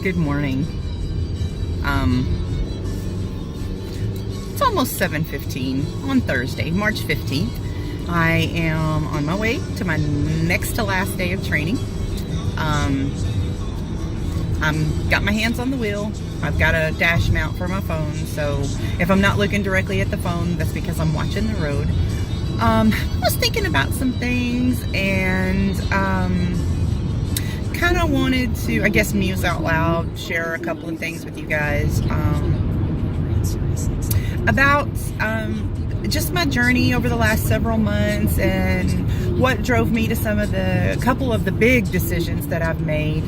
Good morning. It's almost 7:15 on Thursday, March 15th. I am on my way to my next to last day of training. I'm got my hands on the wheel. I've got a dash mount for my phone, so if I'm not looking directly at the phone, that's because I'm watching the road. I was thinking about some things and kind of wanted to, I guess, muse out loud, share a couple of things with you guys about just my journey over the last several months and what drove me to a couple of the big decisions that I've made.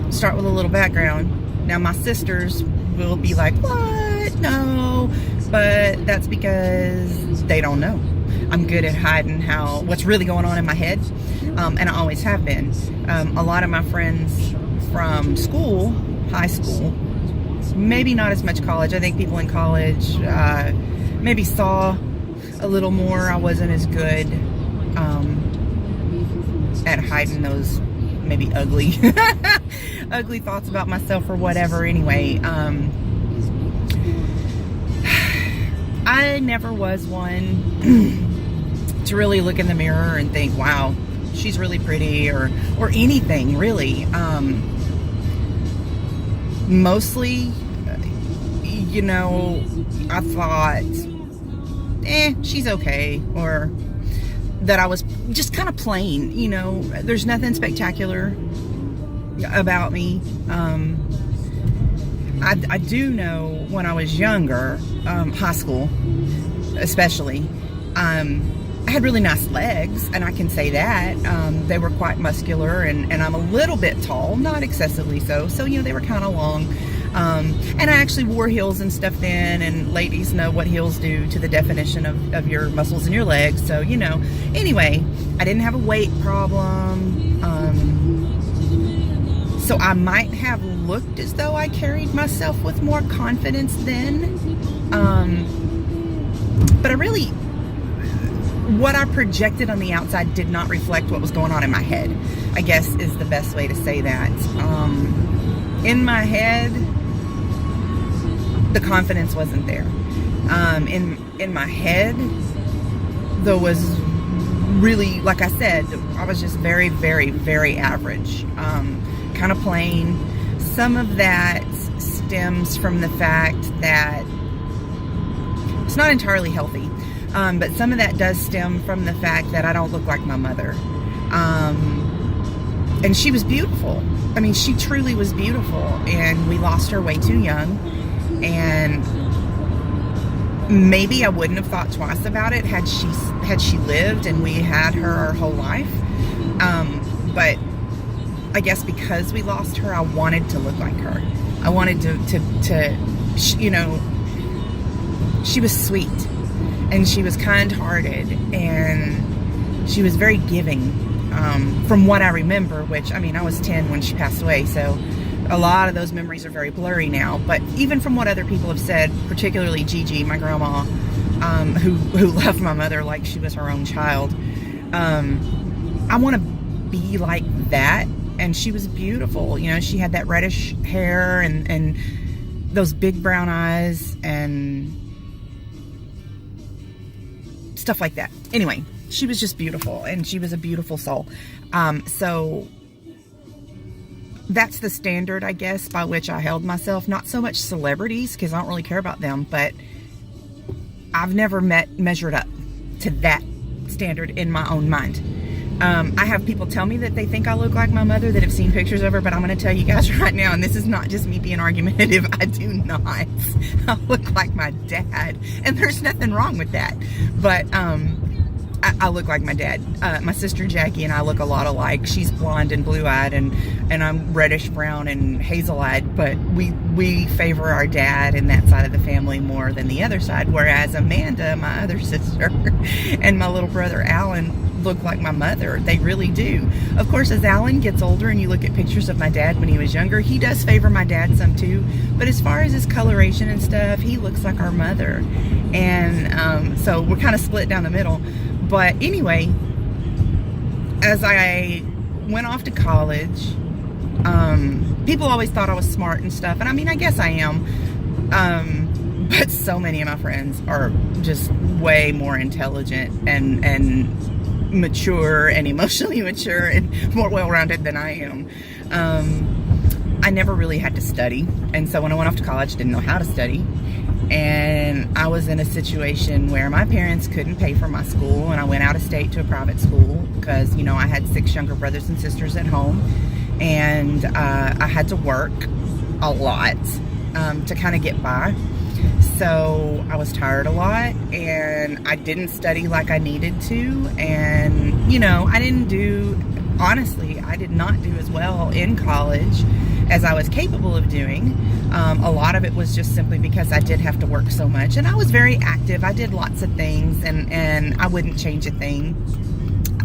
Start with a little background. Now, my sisters will be like, "What? No," but that's because they don't know. I'm good at hiding what's really going on in my head, and I always have been. A lot of my friends from school, high school, maybe not as much college. I think people in college maybe saw a little more. I wasn't as good at hiding those maybe ugly ugly thoughts about myself or whatever. Anyway, I never was one to really look in the mirror and think, wow, she's really pretty, or anything really. Mostly, I thought, she's okay, or that I was just kind of plain. There's nothing spectacular about me. I do know when I was younger, high school especially, I had really nice legs, and I can say that. They were quite muscular, and I'm a little bit tall, not excessively so, they were kind of long. And I actually wore heels and stuff then, and ladies know what heels do to the definition of your muscles in your legs. So, anyway, I didn't have a weight problem. So I might have looked as though I carried myself with more confidence then. But what I projected on the outside did not reflect what was going on in my head, I guess is the best way to say that. In my head, the confidence wasn't there. In my head, there was really, like I said, I was just very, very, very average, kind of plain. Some of that stems from the fact that it's not entirely healthy, but some of that does stem from the fact that I don't look like my mother. And she was beautiful. I mean, she truly was beautiful, and we lost her way too young. And maybe I wouldn't have thought twice about it had she lived and we had her our whole life. But I guess because we lost her, I wanted to look like her. I wanted she was sweet, and she was kind-hearted, and she was very giving, from what I remember, which, I was 10 when she passed away, so a lot of those memories are very blurry now. But even from what other people have said, particularly Gigi, my grandma, who loved my mother like she was her own child, I want to be like that. And she was beautiful. She had that reddish hair and those big brown eyes and stuff like that. Anyway, she was just beautiful, and she was a beautiful soul. So that's the standard, I guess, by which I held myself. Not so much celebrities, because I don't really care about them, but I've never measured up to that standard in my own mind. I have people tell me that they think I look like my mother, that have seen pictures of her, but I'm going to tell you guys right now, and this is not just me being argumentative, I do not. I look like my dad, and there's nothing wrong with that. But I look like my dad. My sister Jackie and I look a lot alike. She's blonde and blue-eyed, and I'm reddish brown and hazel-eyed, but we favor our dad and that side of the family more than the other side, whereas Amanda, my other sister, and my little brother Alan look like my mother. They really do. Of course, as Alan gets older and you look at pictures of my dad when he was younger, he does favor my dad some too, but as far as his coloration and stuff, he looks like our mother. And so we're kind of split down the middle. But anyway, as I went off to college, People always thought I was smart and stuff, and I mean, I guess I am. But so many of my friends are just way more intelligent and mature and emotionally mature and more well-rounded than I am. I never really had to study, and so when I went off to college, didn't know how to study. And I was in a situation where my parents couldn't pay for my school, and I went out of state to a private school because, you know, I had 6 younger brothers and sisters at home, and I had to work a lot to kind of get by. So I was tired a lot, and I didn't study like I needed to, and, you know, honestly, I did not do as well in college as I was capable of doing. A lot of it was just simply because I did have to work so much, and I was very active. I did lots of things, and I wouldn't change a thing.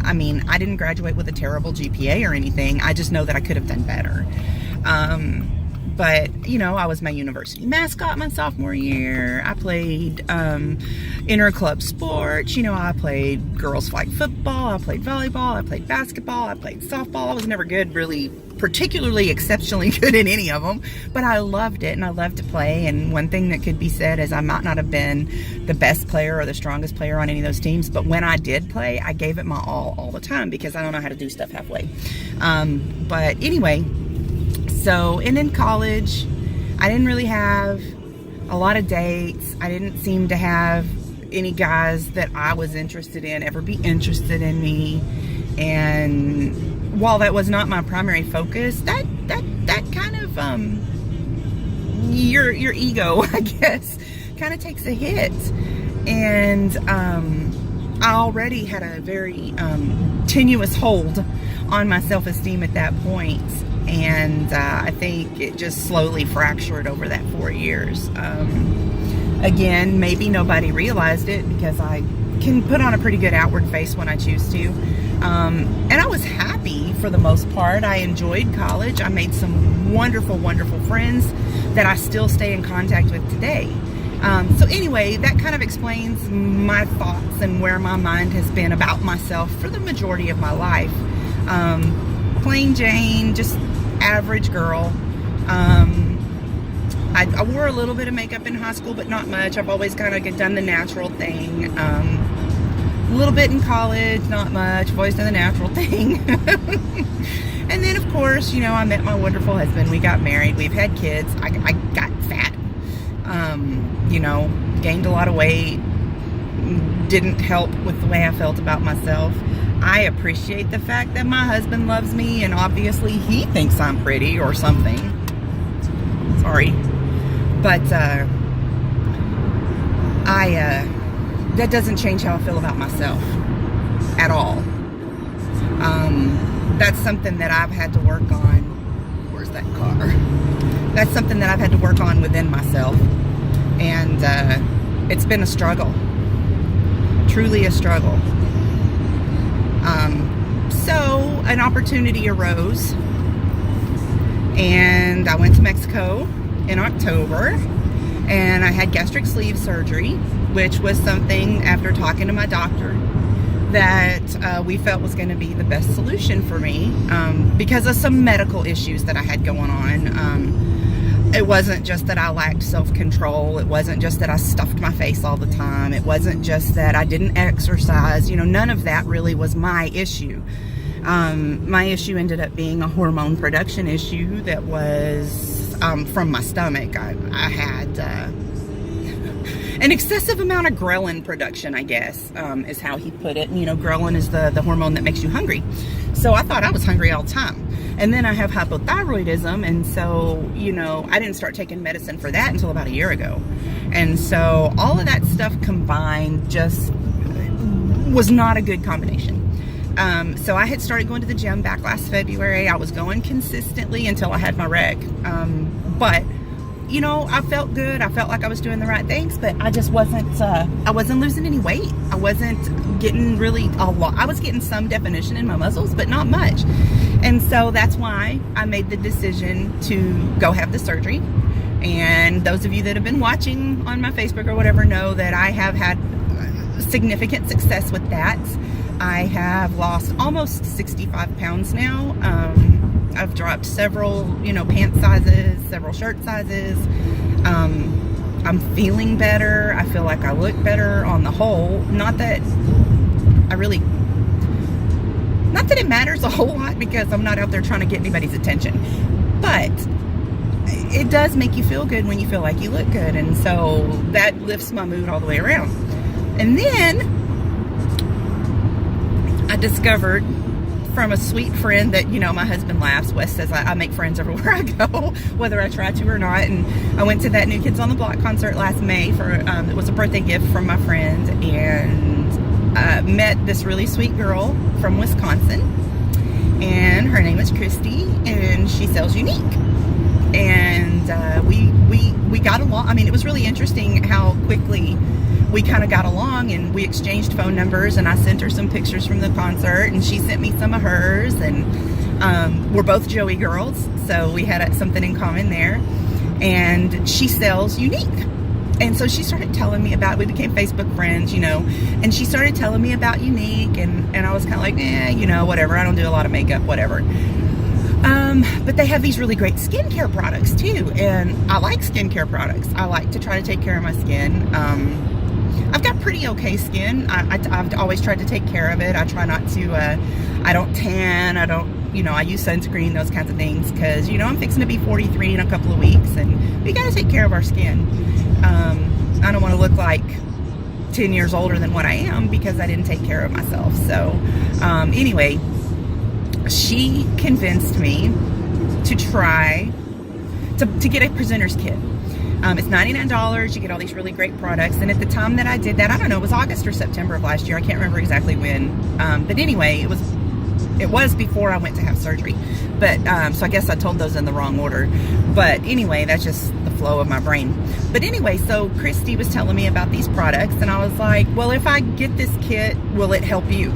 I mean, I didn't graduate with a terrible GPA or anything. I just know that I could have done better. But, you know, I was my university mascot my sophomore year. I played inter-club sports. You know, I played girls flag football. I played volleyball. I played basketball. I played softball. I was never good, really particularly exceptionally good in any of them. But I loved it, and I loved to play. And one thing that could be said is I might not have been the best player or the strongest player on any of those teams. But when I did play, I gave it my all the time, because I don't know how to do stuff halfway. But anyway... So, and in college, I didn't really have a lot of dates. I didn't seem to have any guys that I was interested in ever be interested in me. And while that was not my primary focus, that kind of, your ego, I guess, kind of takes a hit. And I already had a very tenuous hold on my self-esteem at that point. And I think it just slowly fractured over that 4 years. Again, maybe nobody realized it, because I can put on a pretty good outward face when I choose to. And I was happy for the most part. I enjoyed college. I made some wonderful, wonderful friends that I still stay in contact with today. So anyway, that kind of explains my thoughts and where my mind has been about myself for the majority of my life. Plain Jane, just average girl. I wore a little bit of makeup in high school, but not much. I've always kind of done the natural thing. A little bit in college, not much. I've always done the natural thing. And then, of course, you know, I met my wonderful husband. We got married. We've had kids. I got fat. You know, gained a lot of weight. Didn't help with the way I felt about myself. I appreciate the fact that my husband loves me, and obviously he thinks I'm pretty or something. Sorry. But that doesn't change how I feel about myself at all. That's something that I've had to work on. Where's that car? That's something that I've had to work on within myself. And it's been a struggle. Truly a struggle. So an opportunity arose, and I went to Mexico in October, and I had gastric sleeve surgery, which was something, after talking to my doctor, that we felt was going to be the best solution for me, because of some medical issues that I had going on. It wasn't just that I lacked self-control. It wasn't just that I stuffed my face all the time. It wasn't just that I didn't exercise. You know, none of that really was my issue. My issue ended up being a hormone production issue that was from my stomach. I had an excessive amount of ghrelin production, I guess, is how he put it. And, you know, ghrelin is the hormone that makes you hungry. So I thought I was hungry all the time. And then I have hypothyroidism, and so, you know, I didn't start taking medicine for that until about a year ago. And so all of that stuff combined just was not a good combination. So I had started going to the gym back last February. I was going consistently until I had my wreck. But, you know, I felt good. I felt like I was doing the right things, but I just wasn't, I wasn't losing any weight. I wasn't getting really a lot. I was getting some definition in my muscles, but not much. And so that's why I made the decision to go have the surgery. And those of you that have been watching on my Facebook or whatever know that I have had significant success with that. I have lost almost 65 pounds now. I've dropped several, pant sizes, several shirt sizes. I'm feeling better. I feel like I look better on the whole. Not that it matters a whole lot, because I'm not out there trying to get anybody's attention. But it does make you feel good when you feel like you look good. And so that lifts my mood all the way around. And then I discovered from a sweet friend that, my husband laughs. Wes says I make friends everywhere I go, whether I try to or not. And I went to that New Kids on the Block concert last May for, it was a birthday gift from my friend, and met this really sweet girl from Wisconsin, and her name is Christy, and she sells Younique. And we got along. I mean, it was really interesting how quickly we kind of got along, and we exchanged phone numbers, and I sent her some pictures from the concert, and she sent me some of hers, and we're both Joey girls, so we had something in common there. And she sells Younique. And so she started telling me about, we became Facebook friends, and she started telling me about Younique, and I was kind of like, whatever, I don't do a lot of makeup, whatever. But they have these really great skincare products too, and I like skincare products. I like to try to take care of my skin. I've got pretty okay skin. I've always tried to take care of it. I try not to, I don't tan, I use sunscreen, those kinds of things, because, I'm fixing to be 43 in a couple of weeks, and we got to take care of our skin. I don't want to look like 10 years older than what I am because I didn't take care of myself. So, anyway, she convinced me to try to get a presenter's kit. It's $99. You get all these really great products. And at the time that I did that, I don't know, it was August or September of last year. I can't remember exactly when. But anyway, it was before I went to have surgery. But, so I guess I told those in the wrong order. But anyway, that's just the flow of my brain. But anyway, so Christy was telling me about these products, and I was like, well, if I get this kit, will it help you?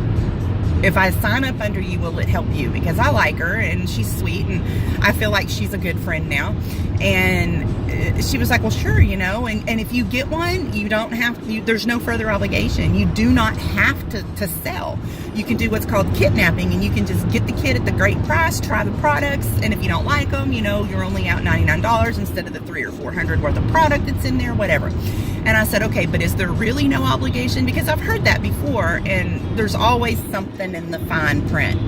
If I sign up under you, will it help you? Because I like her, and she's sweet, and I feel like she's a good friend now. And she was like, well, sure, and if you get one, you don't have to, there's no further obligation. You do not have to sell. You can do what's called kidnapping, and you can just get the kit at the great price, try the products, and if you don't like them, you're only out $99 instead of the $300 or $400 worth of product that's in there, whatever. And I said, okay, but is there really no obligation? Because I've heard that before, and there's always something in the fine print,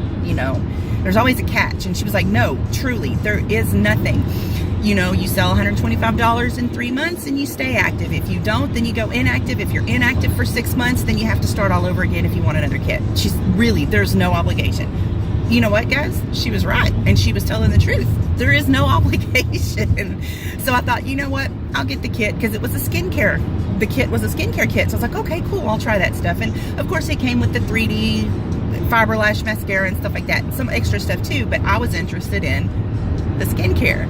there's always a catch. And she was like, no, truly, there is nothing. You sell $125 in 3 months and you stay active. If you don't, then you go inactive. If you're inactive for 6 months, then you have to start all over again if you want another kit. There's no obligation. You know what, guys? She was right, and she was telling the truth. There is no obligation. So I thought, you know what? I'll get the kit, because it was a skincare. The kit was a skincare kit. So I was like, okay, cool, I'll try that stuff. And of course, it came with the 3D fiber lash mascara and stuff like that. Some extra stuff too, but I was interested in the skincare.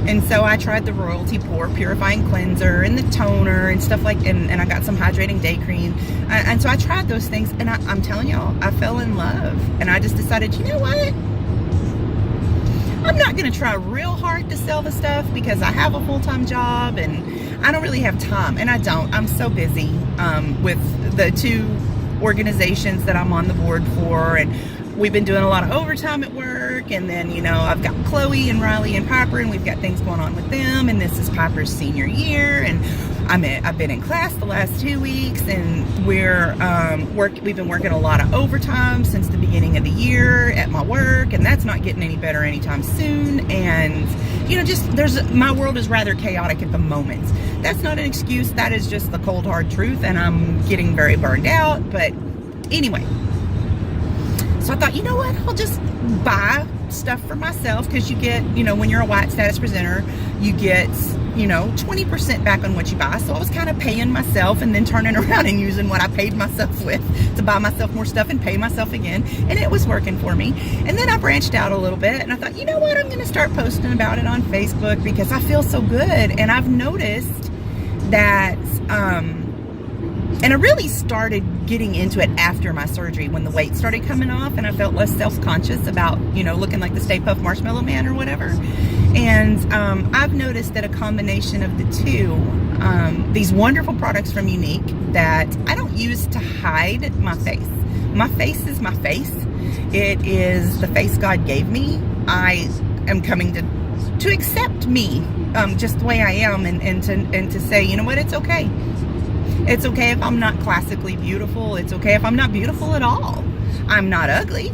And so I tried the Royalty Pore Purifying Cleanser and the toner and stuff like, and I got some hydrating day cream. And so I tried those things, and I'm telling y'all, I fell in love. And I just decided, you know what? I'm not going to try real hard to sell the stuff, because I have a full-time job and I don't really have time. And I don't. I'm so busy with the 2 organizations that I'm on the board for, and we've been doing a lot of overtime at work, and then I've got Chloe and Riley and Piper, and we've got things going on with them, and this is Piper's senior year, and I've been in class the last 2 weeks, and we've been working a lot of overtime since the beginning of the year at my work, and that's not getting any better anytime soon. And my world is rather chaotic at the moment. That's not an excuse. That is just the cold hard truth, and I'm getting very burned out. But anyway, so I thought, you know what, I'll just buy stuff for myself, because you get, when you're a white status presenter, you get 20% back on what you buy. So I was kind of paying myself and then turning around and using what I paid myself with to buy myself more stuff and pay myself again, and it was working for me. And then I branched out a little bit, and I thought, you know what, I'm going to start posting about it on Facebook, because I feel so good. And I've noticed that and I really started getting into it after my surgery, when the weight started coming off and I felt less self-conscious about, looking like the Stay Puft Marshmallow Man or whatever. And I've noticed that a combination of the 2, these wonderful products from Younique that I don't use to hide my face. My face is my face. It is the face God gave me. I am coming to accept me, just the way I am, and to say, you know what, it's okay. It's okay if I'm not classically beautiful. It's okay if I'm not beautiful at all. I'm not ugly.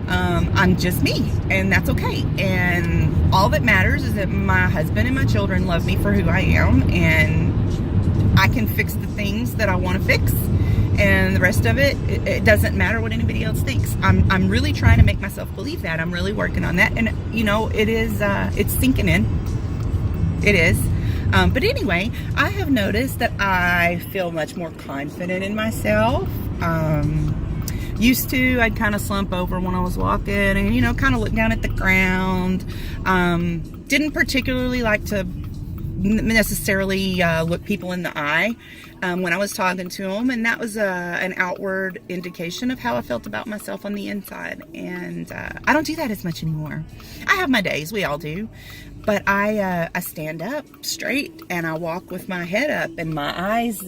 I'm just me, and that's okay. And all that matters is that my husband and my children love me for who I am, and I can fix the things that I want to fix, and the rest of it doesn't matter what anybody else thinks. I'm really trying to make myself believe that. I'm really working on that, and you know, it is it's sinking in. It is. But anyway, I have noticed that I feel much more confident in myself. Used to, I'd kind of slump over when I was walking and, you know, kind of look down at the ground. Didn't particularly like to necessarily look people in the eye when I was talking to them, and that was an outward indication of how I felt about myself on the inside. And I don't do that as much anymore. I have my days, we all do, but I stand up straight and I walk with my head up and my eyes,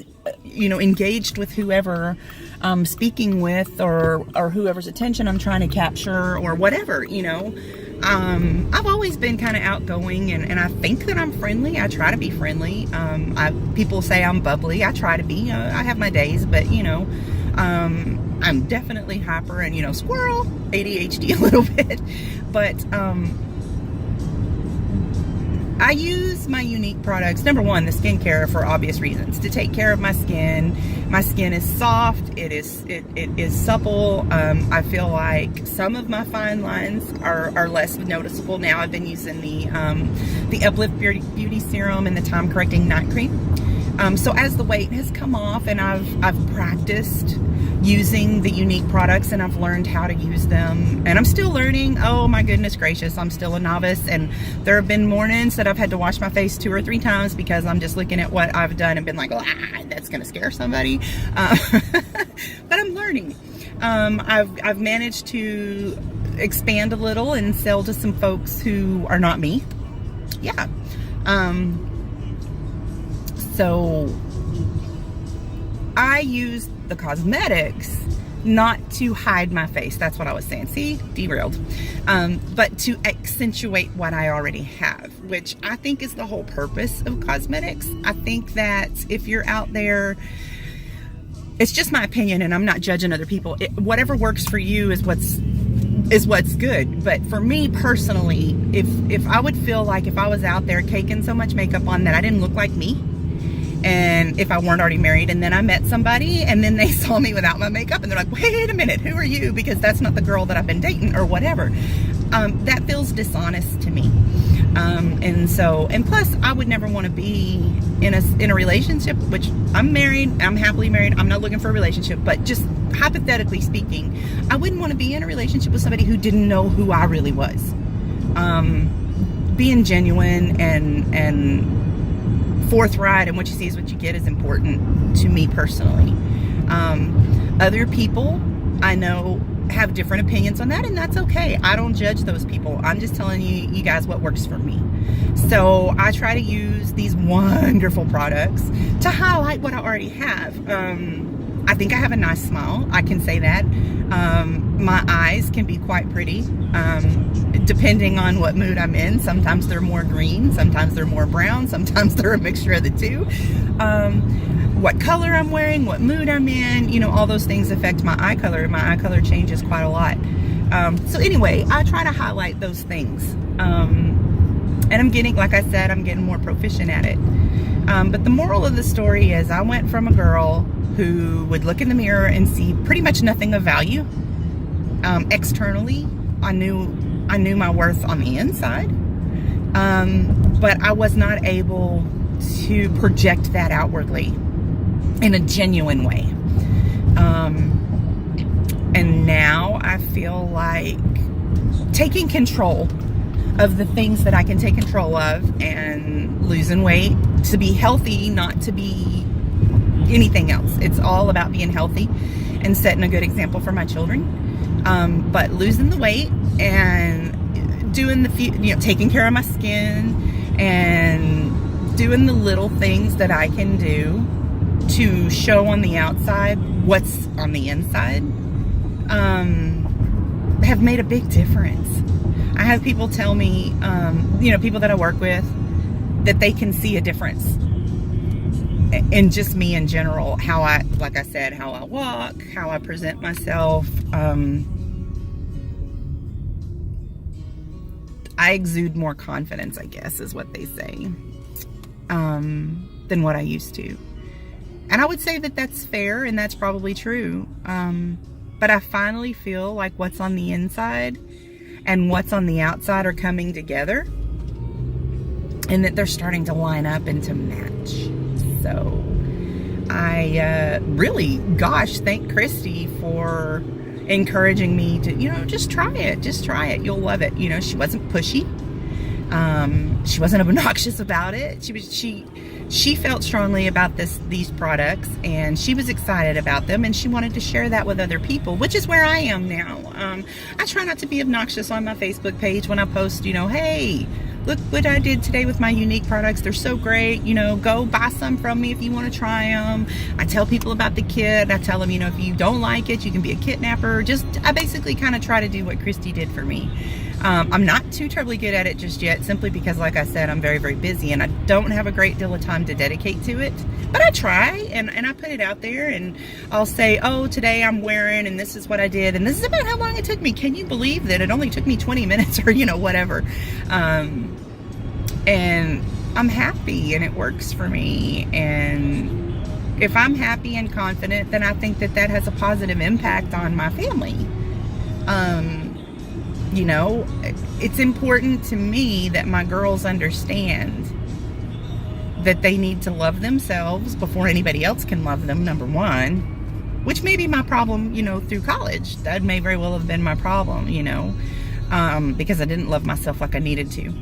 you know, engaged with whoever I'm speaking with, or whoever's attention I'm trying to capture, or whatever, you know. I've always been kind of outgoing, and I think that I'm friendly. I try to be friendly. People say I'm bubbly. I try to be. I have my days, but, you know, I'm definitely hyper and, you know, squirrel, ADHD a little bit. But I use my unique products, number one, the skincare, for obvious reasons, to take care of my skin. My skin is soft, it is supple. I feel like some of my fine lines are less noticeable now. I've been using the Uplift Beauty Serum and the Time Correcting Night Cream. So as the weight has come off and I've practiced using the unique products and I've learned how to use them, and I'm still learning. Oh my goodness gracious, I'm still a novice, and there have been mornings that I've had to wash my face 2 or 3 times because I'm just looking at what I've done and been like, that's gonna scare somebody. But I'm learning. I've managed to expand a little and sell to some folks who are not me. Yeah. So I use the cosmetics not to hide my face. That's what I was saying. See, derailed. But to accentuate what I already have, which I think is the whole purpose of cosmetics. I think that if you're out there, it's just my opinion, and I'm not judging other people. Whatever works for you is what's good. But for me personally, if I would feel like if I was out there caking so much makeup on that I didn't look like me, and if I weren't already married and then I met somebody and then they saw me without my makeup and they're like, wait a minute, who are you? Because that's not the girl that I've been dating or whatever. That feels dishonest to me. And plus I would never want to be in a relationship, which I'm married, I'm happily married, I'm not looking for a relationship, but just hypothetically speaking, I wouldn't want to be in a relationship with somebody who didn't know who I really was. Being genuine and forthright, and what you see is what you get, is important to me personally. Other people I know have different opinions on that, and that's okay. I don't judge those people. I'm just telling you guys what works for me. So I try to use these wonderful products to highlight what I already have. I think I have a nice smile. I can say that. My eyes can be quite pretty, depending on what mood I'm in. Sometimes they're more green, sometimes they're more brown, sometimes they're a mixture of the two. What color I'm wearing, what mood I'm in, you know, all those things affect my eye color. My eye color changes quite a lot. So anyway, I try to highlight those things. And I'm getting, like I said, I'm getting more proficient at it. But the moral of the story is I went from a girl who would look in the mirror and see pretty much nothing of value. Externally, I knew my worth on the inside, but I was not able to project that outwardly in a genuine way. And now I feel like taking control of the things that I can take control of and losing weight to be healthy, not to be anything else. It's all about being healthy and setting a good example for my children. But losing the weight and doing taking care of my skin and doing the little things that I can do to show on the outside what's on the inside have made a big difference. I have people tell me, people that I work with, that they can see a difference in just me in general, how I walk, how I present myself. I exude more confidence, I guess, is what they say, than what I used to. And I would say that that's fair, and that's probably true. But I finally feel like what's on the inside and what's on the outside are coming together, and that they're starting to line up and to match. So I thank Christy for encouraging me to, just try it. You'll love it. She wasn't pushy. She wasn't obnoxious about it. She felt strongly about these products, and she was excited about them, and she wanted to share that with other people, which is where I am now. I try not to be obnoxious on my Facebook page when I post, hey, look what I did today with my unique products. They're so great. Go buy some from me if you want to try them. I tell people about the kit. I tell them, if you don't like it, you can be a kidnapper. I basically kind of try to do what Christy did for me. I'm not too terribly good at it just yet, simply because, like I said, I'm very, very busy, and I don't have a great deal of time to dedicate to it. But I try, and I put it out there, and I'll say, oh, today I'm wearing, and this is what I did, and this is about how long it took me. Can you believe that it only took me 20 minutes or, whatever. And I'm happy, and it works for me. And if I'm happy and confident, then I think that has a positive impact on my family. It's important to me that my girls understand that they need to love themselves before anybody else can love them, number one, which may be my problem, through college. That may very well have been my problem, because I didn't love myself like I needed to.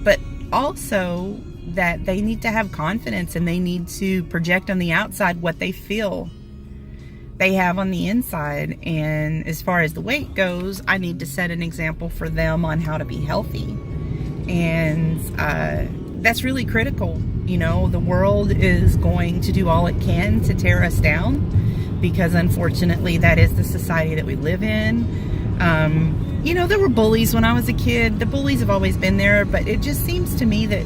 But also that they need to have confidence, and they need to project on the outside what they feel they have on the inside. And as far as the weight goes, I need to set an example for them on how to be healthy. And that's really critical. The world is going to do all it can to tear us down, because unfortunately that is the society that we live in. There were bullies when I was a kid. The bullies have always been there, but it just seems to me that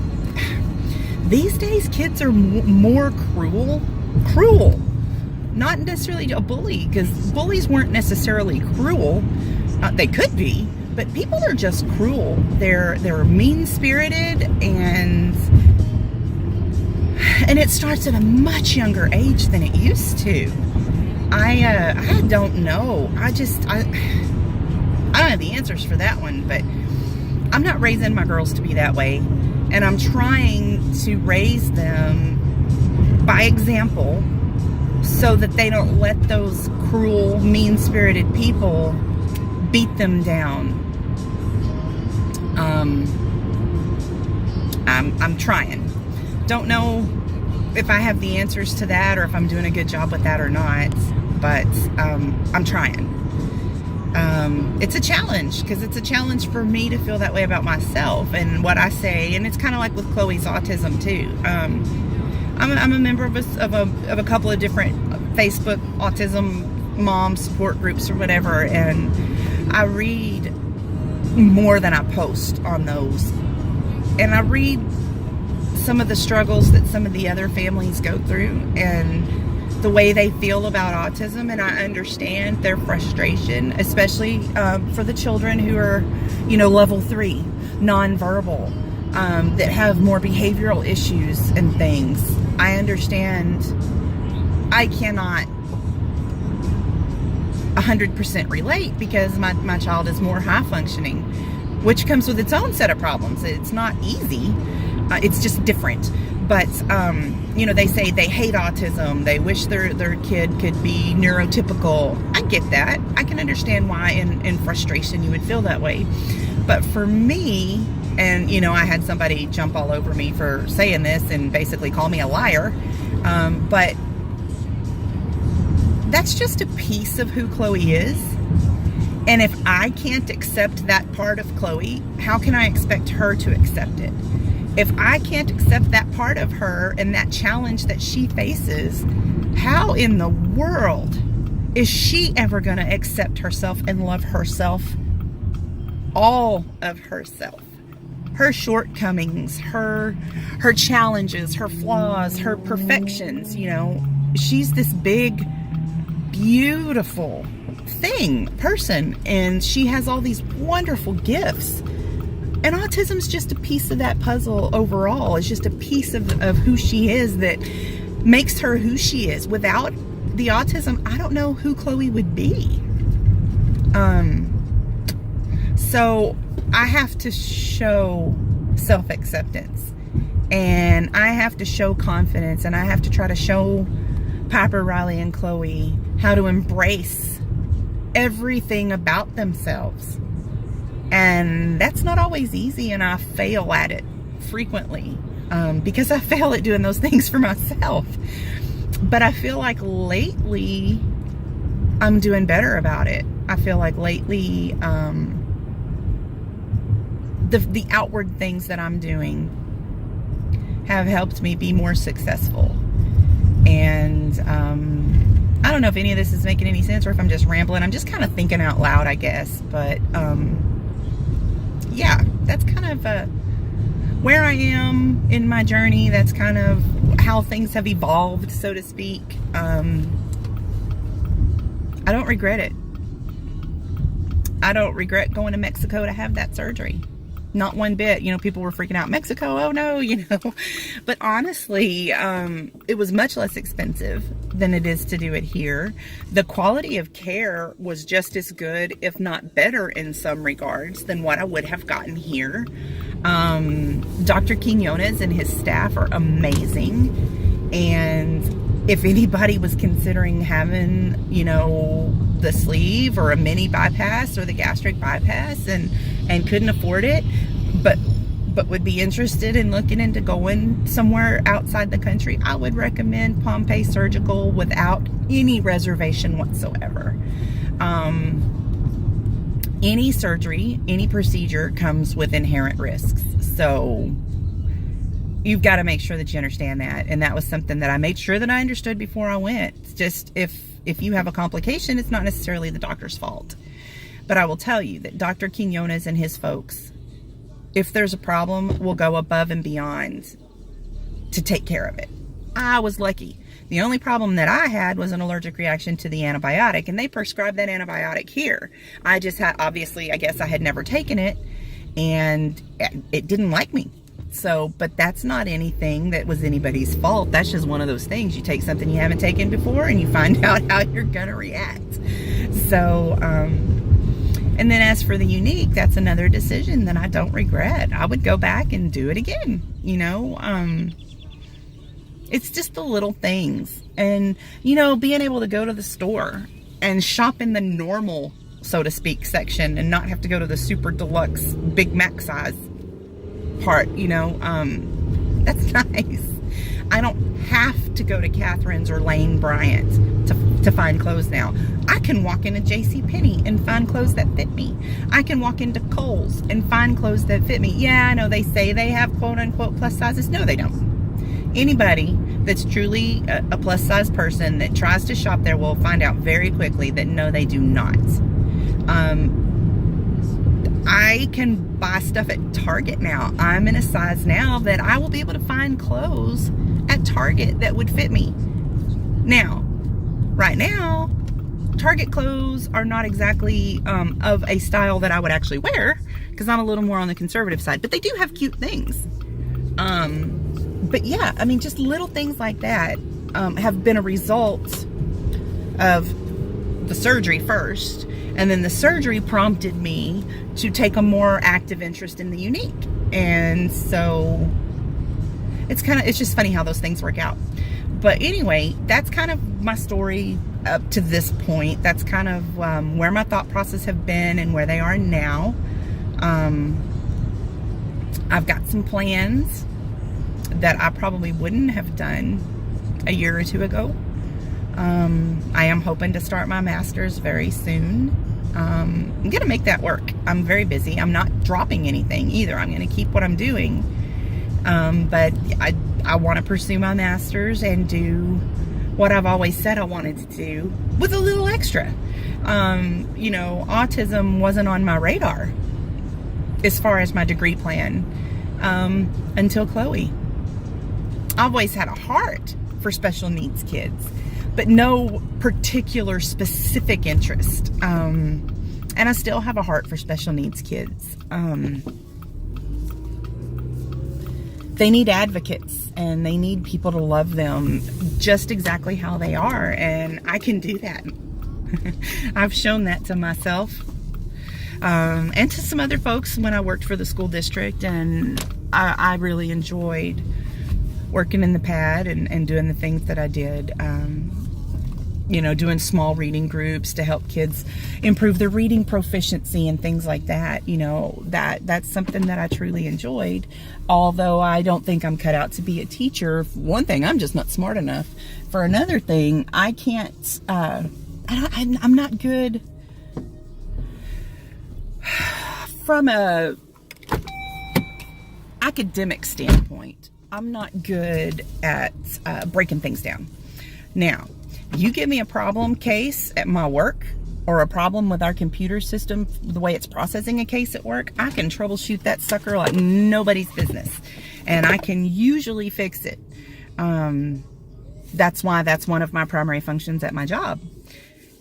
these days kids are more cruel. Not necessarily a bully, because bullies weren't necessarily cruel. They could be, but people are just cruel. They're mean-spirited, and it starts at a much younger age than it used to. I don't know. I don't have the answers for that one, but I'm not raising my girls to be that way, and I'm trying to raise them by example, so that they don't let those cruel, mean-spirited people beat them down. I'm trying. Don't know if I have the answers to that, or if I'm doing a good job with that or not, but I'm trying. It's a challenge, because it's a challenge for me to feel that way about myself and what I say. And it's kind of like with Chloe's autism too. I'm a member of a couple of different Facebook autism mom support groups or whatever, and I read more than I post on those. And I read some of the struggles that some of the other families go through, and the way they feel about autism, and I understand their frustration, especially for the children who are, level 3, nonverbal, that have more behavioral issues and things. I understand. I cannot 100% relate, because my child is more high functioning, which comes with its own set of problems. It's not easy. It's just different. But, they say they hate autism. They wish their kid could be neurotypical. I get that. I can understand why in frustration you would feel that way. But for me, and, I had somebody jump all over me for saying this and basically call me a liar. But that's just a piece of who Chloe is. And if I can't accept that part of Chloe, how can I expect her to accept it? If I can't accept that part of her and that challenge that she faces, how in the world is she ever going to accept herself and love herself all of herself, her shortcomings, her challenges, her flaws, her perfections. You know, she's this big, beautiful person, and she has all these wonderful gifts. And autism's just a piece of that puzzle overall. It's just a piece of who she is that makes her who she is. Without the autism, I don't know who Chloe would be. So I have to show self-acceptance, and I have to show confidence, and I have to try to show Piper, Riley, and Chloe how to embrace everything about themselves. And that's not always easy, and I fail at it frequently, because I fail at doing those things for myself. But I feel like lately I'm doing better about it. I feel like lately the outward things that I'm doing have helped me be more successful. And I don't know if any of this is making any sense or if I'm just rambling. I'm just kind of thinking out loud, I guess. But yeah, that's kind of where I am in my journey. That's kind of how things have evolved, so to speak. I don't regret it. I don't regret going to Mexico to have that surgery. Not one bit. You know, people were freaking out, Mexico, oh no, you know. But honestly, it was much less expensive than it is to do it here. The quality of care was just as good, if not better in some regards, than what I would have gotten here. Dr. Quinones and his staff are amazing. And if anybody was considering having, you know, the sleeve or a mini bypass or the gastric bypass and couldn't afford it, but would be interested in looking into going somewhere outside the country, I would recommend Pompeii Surgical without any reservation whatsoever. Any surgery, any procedure comes with inherent risks. So you've got to make sure that you understand that. And that was something that I made sure that I understood before I went. It's just if you have a complication, it's not necessarily the doctor's fault. But I will tell you that Dr. Quinones and his folks, if there's a problem, will go above and beyond to take care of it. I was lucky. The only problem that I had was an allergic reaction to the antibiotic, and they prescribed that antibiotic here. I just had, obviously, I guess I had never taken it, and it didn't like me. So, but that's not anything that was anybody's fault. That's just one of those things. You take something you haven't taken before and you find out how you're gonna react. So, and then as for the unique, that's another decision that I don't regret. I would go back and do it again, you know. It's just the little things. And, you know, being able to go to the store and shop in the normal, so to speak, section and not have to go to the super deluxe Big Mac size part, you know, that's nice. I don't have to go to Catherine's or Lane Bryant to find clothes now. I can walk into JCPenney and find clothes that fit me. I can walk into Kohl's and find clothes that fit me. Yeah, I know they say they have quote unquote plus sizes. No, they don't. Anybody that's truly a plus size person that tries to shop there will find out very quickly that no, they do not. I can buy stuff at Target now. I'm in a size now that I will be able to find clothes at Target that would fit me. Now, right now, Target clothes are not exactly of a style that I would actually wear because I'm a little more on the conservative side, but they do have cute things. But yeah, I mean, just little things like that have been a result of the surgery first. And then the surgery prompted me to take a more active interest in the unique. And so it's just funny how those things work out. But anyway, that's kind of my story up to this point. That's kind of where my thought process have been and where they are now. I've got some plans that I probably wouldn't have done a year or two ago. I am hoping to start my master's very soon. I'm gonna make that work. I'm very busy. I'm not dropping anything either. I'm gonna keep what I'm doing. But I want to pursue my master's and do what I've always said I wanted to do with a little extra. You know, autism wasn't on my radar as far as my degree plan, until Chloe. I always had a heart for special needs kids, but no particular specific interest. And I still have a heart for special needs kids. They need advocates, and they need people to love them just exactly how they are, and I can do that. I've shown that to myself, and to some other folks when I worked for the school district, and I really enjoyed working in the pad and doing the things that I did. You know, doing small reading groups to help kids improve their reading proficiency and things like that. You know, that's something that I truly enjoyed. Although I don't think I'm cut out to be a teacher. For one thing, I'm just not smart enough. For another thing, I can't, I'm not good from a academic standpoint. I'm not good at breaking things down. Now, you give me a problem case at my work, or a problem with our computer system, the way it's processing a case at work, I can troubleshoot that sucker like nobody's business. And I can usually fix it. That's why that's one of my primary functions at my job,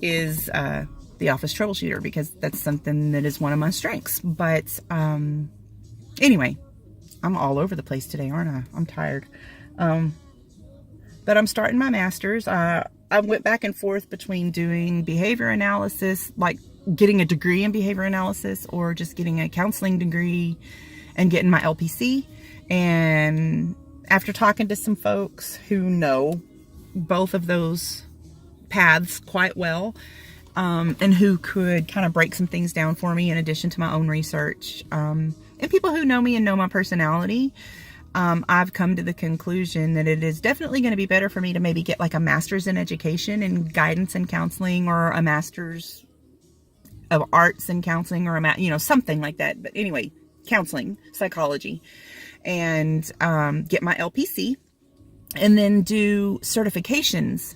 is the office troubleshooter, because that's something that is one of my strengths. But anyway, I'm all over the place today, aren't I? I'm tired. But I'm starting my master's. I went back and forth between doing behavior analysis, like getting a degree in behavior analysis, or just getting a counseling degree and getting my LPC. And after talking to some folks who know both of those paths quite well, and who could kind of break some things down for me in addition to my own research, and people who know me and know my personality, I've come to the conclusion that it is definitely going to be better for me to maybe get like a master's in education and guidance and counseling, or a master's of arts and counseling, or something like that. But anyway, counseling, psychology, and get my LPC, and then do certifications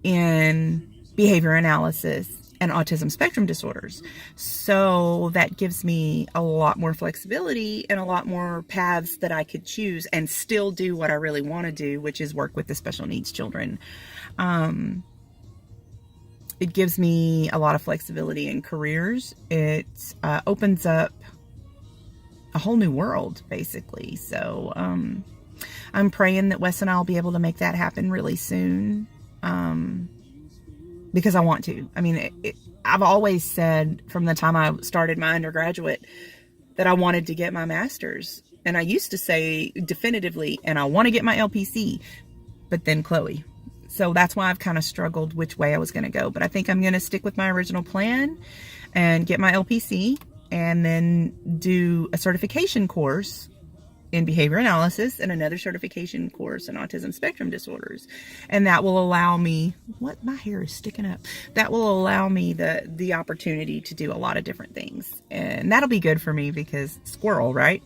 in behavior analysis and autism spectrum disorders. So that gives me a lot more flexibility and a lot more paths that I could choose and still do what I really want to do, which is work with the special needs children. It gives me a lot of flexibility in careers. It opens up a whole new world, basically. So I'm praying that Wes and I will be able to make that happen really soon. Because I want to. I mean, I've always said from the time I started my undergraduate that I wanted to get my master's. And I used to say definitively, and I want to get my LPC, but then Chloe. So that's why I've kind of struggled which way I was going to go. But I think I'm going to stick with my original plan and get my LPC, and then do a certification course in behavior analysis and another certification course in autism spectrum disorders. And that will allow me, my hair is sticking up. That will allow me the opportunity to do a lot of different things. And that'll be good for me because squirrel, right?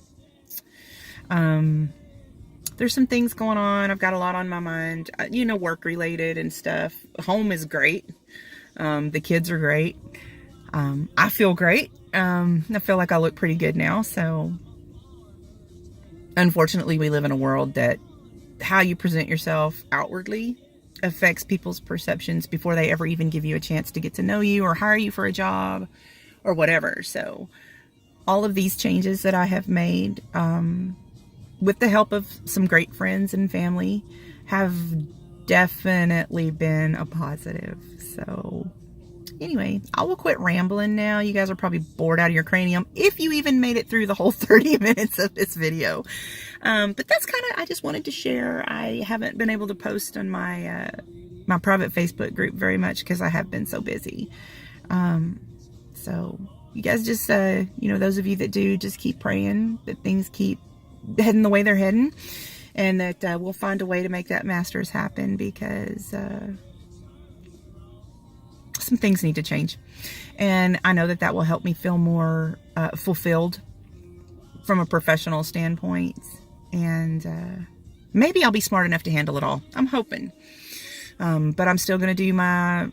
There's some things going on. I've got a lot on my mind, work related and stuff. Home is great. The kids are great. I feel great. I feel like I look pretty good now. So unfortunately, we live in a world that how you present yourself outwardly affects people's perceptions before they ever even give you a chance to get to know you or hire you for a job or whatever. So all of these changes that I have made, with the help of some great friends and family, have definitely been a positive. So anyway, I will quit rambling now. You guys are probably bored out of your cranium if you even made it through the whole 30 minutes of this video. But that's kind of, I just wanted to share. I haven't been able to post on my my private Facebook group very much because I have been so busy. So you guys just, those of you that do, just keep praying that things keep heading the way they're heading, and that we'll find a way to make that master's happen, because some things need to change. And I know that will help me feel more fulfilled from a professional standpoint. And maybe I'll be smart enough to handle it all. I'm hoping. But I'm still going to do my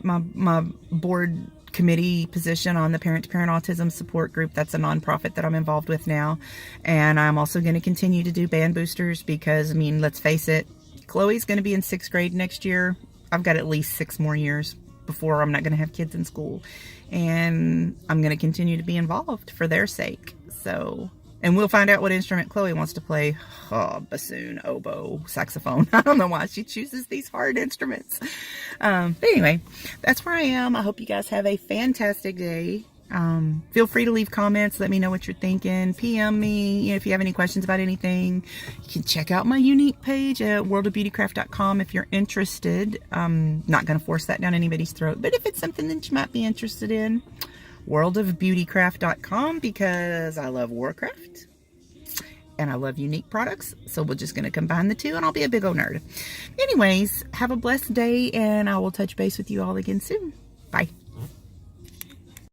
board committee position on the Parent to Parent Autism Support Group. That's a nonprofit that I'm involved with now. And I'm also going to continue to do band boosters because, I mean, let's face it, Chloe's going to be in 6th grade next year. I've got at least 6 more years before I'm not going to have kids in school. And I'm going to continue to be involved for their sake. So, and we'll find out what instrument Chloe wants to play. Oh, bassoon, oboe, saxophone. I don't know why she chooses these hard instruments. But anyway, that's where I am. I hope you guys have a fantastic day. Feel free to leave comments. Let me know what you're thinking. PM me, you know, if you have any questions about anything. You can check out my unique page at worldofbeautycraft.com if you're interested. I'm not going to force that down anybody's throat, but if it's something that you might be interested in, worldofbeautycraft.com, because I love Warcraft and I love unique products. So we're just going to combine the two and I'll be a big old nerd. Anyways, have a blessed day and I will touch base with you all again soon. Bye.